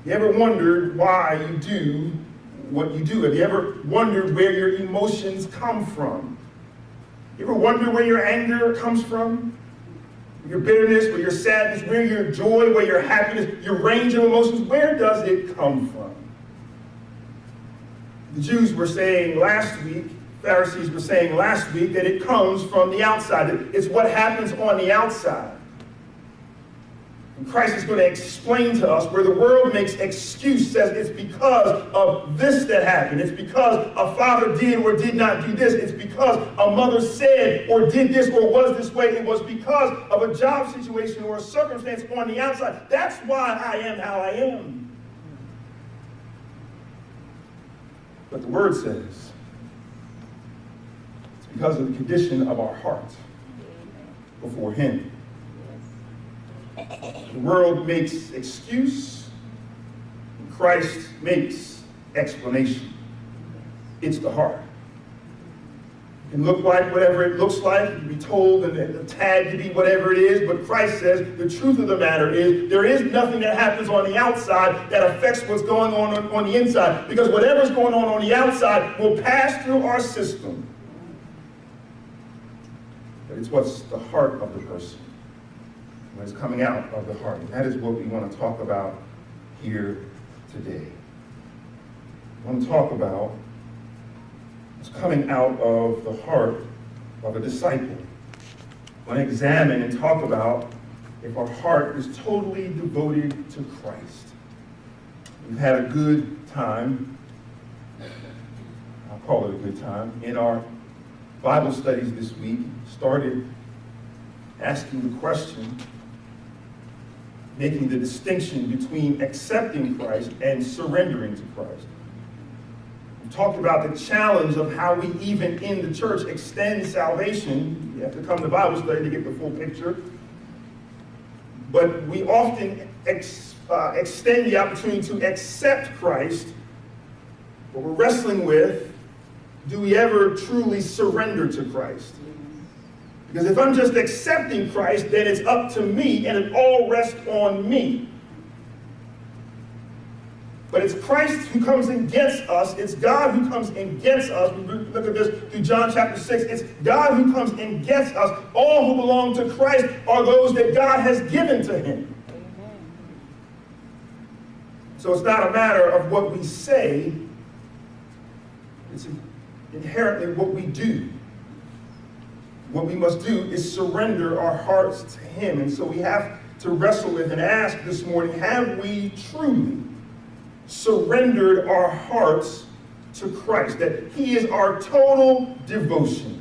You ever wondered why you do what you do? Have you ever wondered where your emotions come from? You ever wonder where your anger comes from? Your bitterness, where your sadness, where your joy, where your happiness, your range of emotions, where does it come from? The Jews were saying last week, Pharisees were saying last week, that it comes from the outside. It's what happens on the outside. And Christ is going to explain to us where the world makes excuse, says it's because of this that happened. It's because a father did or did not do this. It's because a mother said or did this or was this way. It was because of a job situation or a circumstance on the outside. That's why I am how I am. But the word says it's because of the condition of our heart before him. The world makes excuse, and Christ makes explanation. It's the heart. It can look like whatever it looks like, it can be told and the tag to be whatever it is, but Christ says the truth of the matter is there is nothing that happens on the outside that affects what's going on the inside, because whatever's going on the outside will pass through our system. But it's what's the heart of the person. What is coming out of the heart. And that is what we want to talk about here today. I want to talk about what's coming out of the heart of a disciple. I want to examine and talk about if our heart is totally devoted to Christ. We've had a good time, I'll call it a good time, in our Bible studies this week. Started asking the question, making the distinction between accepting Christ and surrendering to Christ. We talked about the challenge of how we even in the church extend salvation. You have to come to Bible study to get the full picture. But we often extend the opportunity to accept Christ, but we're wrestling with, do we ever truly surrender to Christ? Because if I'm just accepting Christ, then it's up to me and it all rests on me. But it's Christ who comes and gets us. It's God who comes and gets us. We look at this through John chapter 6. It's God who comes and gets us. All who belong to Christ are those that God has given to him. Amen. So it's not a matter of what we say. It's inherently what we do. What we must do is surrender our hearts to him. And so we have to wrestle with and ask this morning, have we truly surrendered our hearts to Christ? That he is our total devotion.